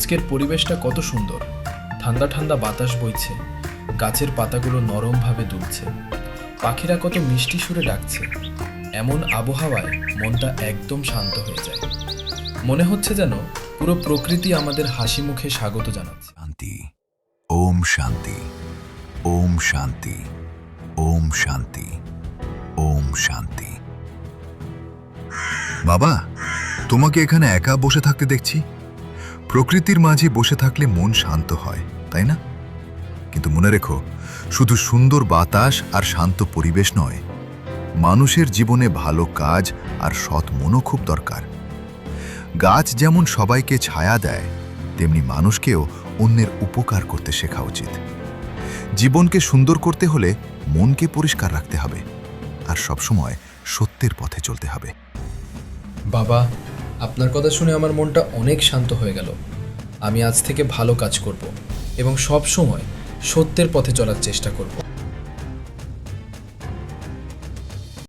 আজকের পরিবেশটা কত সুন্দর। ঠান্ডা ঠান্ডা বাতাস বইছে, গাছের পাতাগুলো নরমভাবে দুলছে, পাখিরা কত মিষ্টি সুরে ডাকছে। এমন আবহাওয়ায় মনটা একদম শান্ত হয়ে যায়। মনে হচ্ছে যেন পুরো প্রকৃতি আমাদের হাসি মুখে স্বাগত জানাচ্ছে। শান্তি। ওম শান্তি। ওম শান্তি। ওম শান্তি। ওম শান্তি। বাবা, তোমাকে এখানে একা বসে থাকতে দেখছি। প্রকৃতির মাঝে বসে থাকলে মন শান্ত হয়, তাই না? কিন্তু মনে রেখো, শুধু সুন্দর বাতাস আর শান্ত পরিবেশ নয়, মানুষের জীবনে ভালো কাজ আর সৎ মনও খুব দরকার। গাছ যেমন সবাইকে ছায়া দেয়, তেমনি মানুষকেও অন্যের উপকার করতে শেখা উচিত। জীবনকে সুন্দর করতে হলে মনকে পরিষ্কার রাখতে হবে আর সবসময় সত্যের পথে চলতে হবে। বাবা, আপনার কথা শুনে আমার মনটা অনেক শান্ত হয়ে গেল। আমি আজ থেকে ভালো কাজ করব এবং সব সময় সত্যের পথে চলার চেষ্টা করব।